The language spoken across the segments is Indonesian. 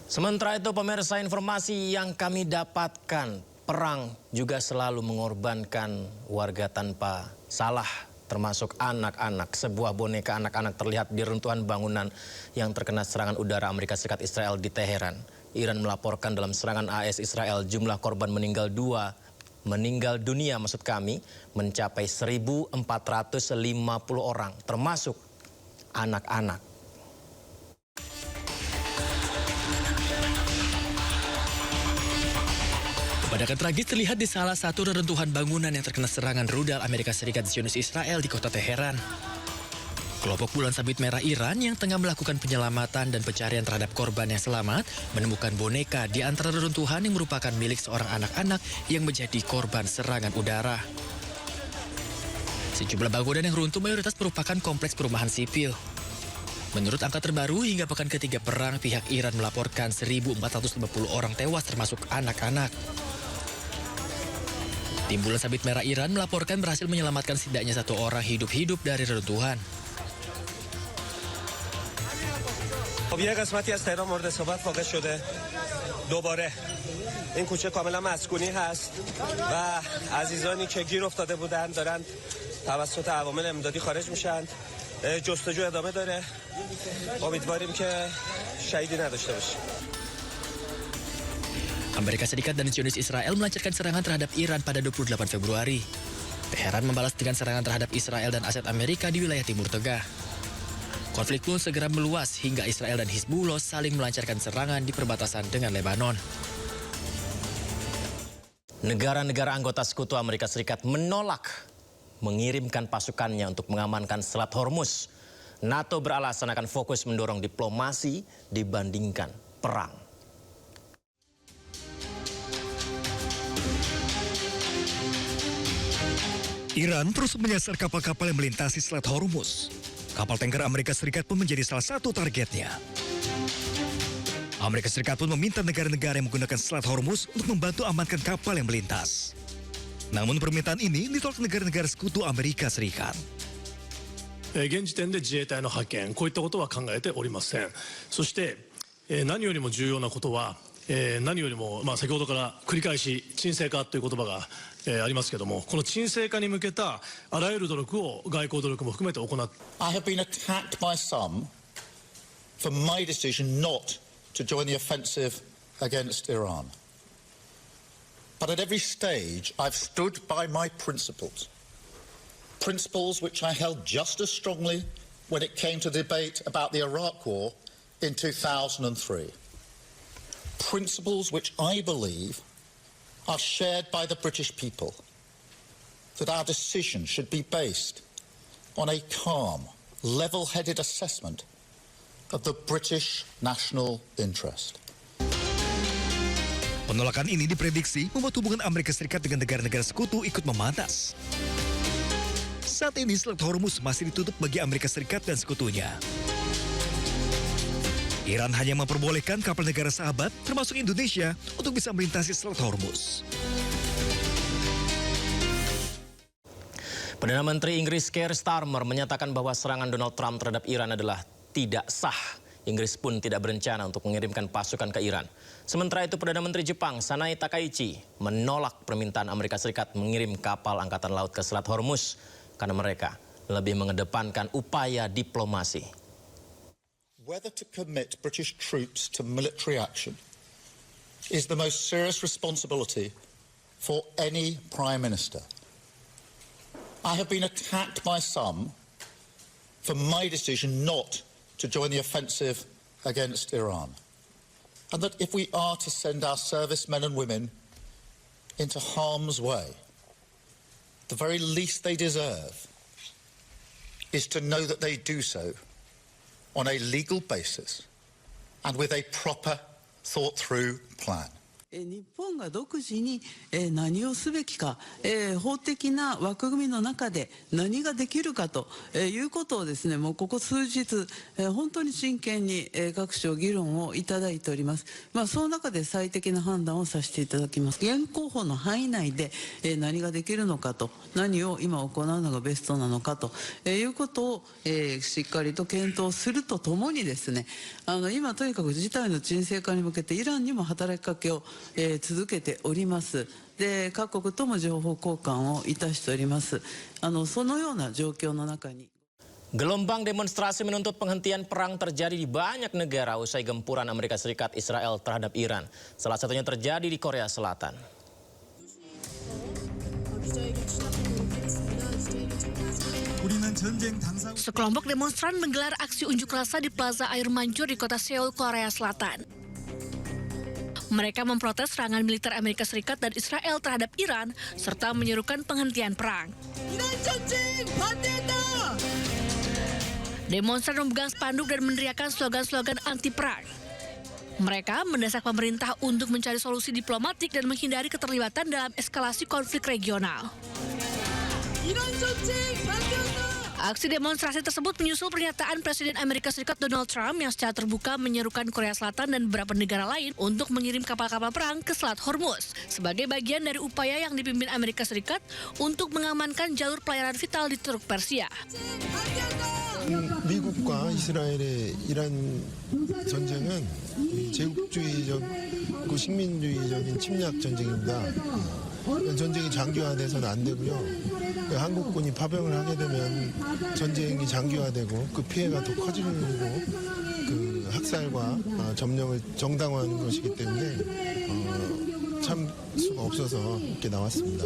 Sementara itu pemirsa, informasi yang kami dapatkan, perang juga selalu mengorbankan warga tanpa salah, termasuk anak-anak. Sebuah boneka anak-anak terlihat di runtuhan bangunan yang terkena serangan udara Amerika Serikat Israel di Teheran. Iran melaporkan dalam serangan AS Israel jumlah korban meninggal dunia mencapai 1.450 orang, termasuk anak-anak. Ledakan tragis terlihat di salah satu reruntuhan bangunan yang terkena serangan rudal Amerika Serikat Zionis Israel di kota Teheran. Kelompok Bulan Sabit Merah Iran yang tengah melakukan penyelamatan dan pencarian terhadap korban yang selamat menemukan boneka di antara reruntuhan yang merupakan milik seorang anak-anak yang menjadi korban serangan udara. Sejumlah bangunan yang runtuh mayoritas merupakan kompleks perumahan sipil. Menurut angka terbaru, hingga pekan ketiga perang, pihak Iran melaporkan 1.450 orang tewas termasuk anak-anak. Tim Bulan Sabit Merah Iran melaporkan berhasil menyelamatkan setidaknya 1 orang hidup-hidup dari reruntuhan. یه قسمتی از تهران مورد اصابت واقع شده. دوباره این کوچه کاملا مسکونی هست و عزیزانی که گیر افتاده بودند دارن توسط عوامل امدادی خارج میشن. جستجو ادامه داره. امیدواریم که شهیدی نداشته باشیم. Amerika Serikat dan Zionis Israel melancarkan serangan terhadap Iran pada 28 Februari. Teheran membalas dengan serangan terhadap Israel dan aset Amerika di wilayah Timur Tengah. Konflik pun segera meluas hingga Israel dan Hizbullah saling melancarkan serangan di perbatasan dengan Lebanon. Negara-negara anggota Sekutu Amerika Serikat menolak mengirimkan pasukannya untuk mengamankan Selat Hormuz. NATO beralasan akan fokus mendorong diplomasi dibandingkan perang. Iran terus menyasar kapal-kapal yang melintasi Selat Hormuz. Kapal tanker Amerika Serikat pun menjadi salah satu targetnya. Amerika Serikat pun meminta negara-negara yang menggunakan Selat Hormuz untuk membantu amankan kapal yang melintas. Namun permintaan ini ditolak negara-negara Sekutu Amerika Serikat. 現時点で自衛隊の派遣、こういったことは考えておりません。そして、何よりも重要なことは、何よりも、先ほどから繰り返し沈静化という言葉が、ありますけども、この沈静化に向けたあらゆる努力を外交努力も含めて行って。I have been attacked by some for my decision not to join the offensive against Iran. But at every stage, I've stood by my principles. Principles which I held just as strongly when it came to debate about the Iraq War in 2003. Principles which I believe are shared by the British people, that our decision should be based on a calm, level-headed assessment of the British national interest. Penolakan ini diprediksi membuat hubungan Amerika Serikat dengan negara-negara sekutu ikut memanas. Saat ini Selat Hormuz masih ditutup bagi Amerika Serikat dan sekutunya. Iran hanya memperbolehkan kapal negara sahabat, termasuk Indonesia, untuk bisa melintasi Selat Hormuz. Perdana Menteri Inggris Keir Starmer menyatakan bahwa serangan Donald Trump terhadap Iran adalah tidak sah. Inggris pun tidak berencana untuk mengirimkan pasukan ke Iran. Sementara itu Perdana Menteri Jepang Sanai Takaichi menolak permintaan Amerika Serikat mengirim kapal angkatan laut ke Selat Hormuz karena mereka lebih mengedepankan upaya diplomasi. Whether to commit British troops to military action is the most serious responsibility for any Prime Minister. I have been attacked by some for my decision not to join the offensive against Iran. And that if we are to send our servicemen and women into harm's way, the very least they deserve is to know that they do so on a legal basis and with a proper, thought-through plan. 日本が独自に何をすべきか、法的な枠組みの中で何ができるかということをですね、もうここ数日、本当に真剣に各省議論をいただいております。その中で最適な判断をさせていただきます。現行法の範囲内で何ができるのかと、何を今行うのがベストなのかということをしっかりと検討するとともにですね、今とにかく事態の沈静化に向けてイランにも働きかけを続けております。で、各国とも情報交換をいたしております。そのような状況の中に。Gelombang demonstrasi menuntut penghentian perang terjadi di banyak negara usai gempuran Amerika Serikat Israel terhadap Iran. Salah satunya terjadi di Korea Selatan. Sekelompok demonstran menggelar aksi unjuk rasa di Plaza Air Mancur di kota Seoul, Korea Selatan. Mereka memprotes serangan militer Amerika Serikat dan Israel terhadap Iran, serta menyerukan penghentian perang. Demonstran memegang spanduk dan meneriakkan slogan-slogan anti-perang. Mereka mendesak pemerintah untuk mencari solusi diplomatik dan menghindari keterlibatan dalam eskalasi konflik regional. Aksi demonstrasi tersebut menyusul pernyataan Presiden Amerika Serikat Donald Trump yang secara terbuka menyerukan Korea Selatan dan beberapa negara lain untuk mengirim kapal-kapal perang ke Selat Hormuz sebagai bagian dari upaya yang dipimpin Amerika Serikat untuk mengamankan jalur pelayaran vital di Teluk Persia. 미국과 이스라엘의 이란 전쟁은 제국주의적, 식민주의적인 침략 전쟁입니다. 전쟁이 장기화돼서는 안 되고요. 한국군이 파병을 하게 되면 전쟁이 장기화되고 그 피해가 더 커지고 그 학살과 점령을 정당화하는 것이기 때문에 참 수가 없어서 이렇게 나왔습니다.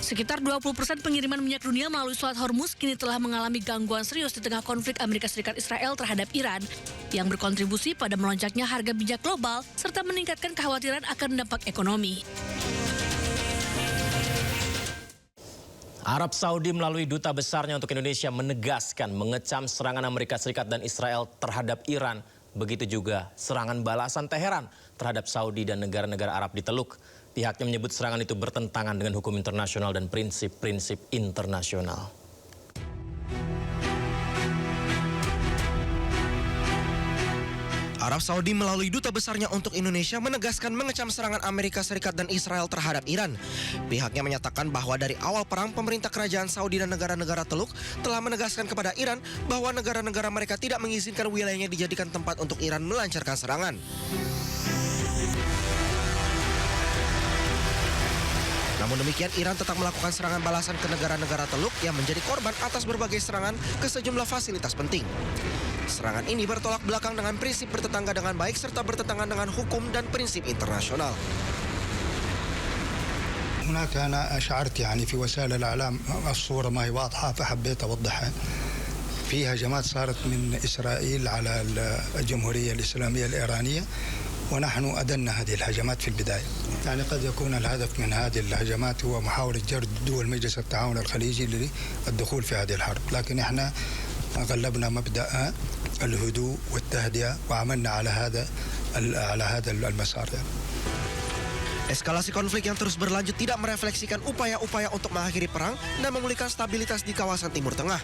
Sekitar 20% pengiriman minyak dunia melalui Selat Hormuz kini telah mengalami gangguan serius di tengah konflik Amerika Serikat Israel terhadap Iran yang berkontribusi pada melonjaknya harga minyak global serta meningkatkan kekhawatiran akan dampak ekonomi. Arab Saudi melalui duta besarnya untuk Indonesia menegaskan mengecam serangan Amerika Serikat dan Israel terhadap Iran. Begitu juga serangan balasan Teheran terhadap Saudi dan negara-negara Arab di Teluk. Pihaknya menyebut serangan itu bertentangan dengan hukum internasional dan prinsip-prinsip internasional. Arab Saudi melalui duta besarnya untuk Indonesia menegaskan mengecam serangan Amerika Serikat dan Israel terhadap Iran. Pihaknya menyatakan bahwa dari awal perang, pemerintah kerajaan Saudi dan negara-negara Teluk telah menegaskan kepada Iran bahwa negara-negara mereka tidak mengizinkan wilayahnya dijadikan tempat untuk Iran melancarkan serangan. Namun demikian, Iran tetap melakukan serangan balasan ke negara-negara Teluk yang menjadi korban atas berbagai serangan ke sejumlah fasilitas penting. Serangan ini bertolak belakang dengan prinsip bertetangga dengan baik serta bertentangan dengan hukum dan prinsip internasional. هناك أنا أشعرت يعني في وسائل الإعلام الصورة ما هي واضحة فحبيت أوضحها. في هجمات صارت من إسرائيل على الجمهورية الإسلامية الإيرانية ونحن أدنا هذه الهجمات في البداية. يعني قد يكون الهدف من هذه الهجمات هو محاولة جرد دول مجلس التعاون الخليجي للدخول في هذه الحرب، لكن احنا غلبنا مبدأ الهدوء والتهدئة وعملنا على هذا المسار. Eskalasi konflik yang terus berlanjut tidak merefleksikan upaya-upaya untuk mengakhiri perang dan memulihkan stabilitas di kawasan Timur Tengah.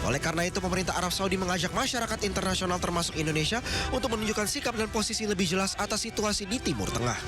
Oleh karena itu, pemerintah Arab Saudi mengajak masyarakat internasional termasuk Indonesia untuk menunjukkan sikap dan posisi lebih jelas atas situasi di Timur Tengah.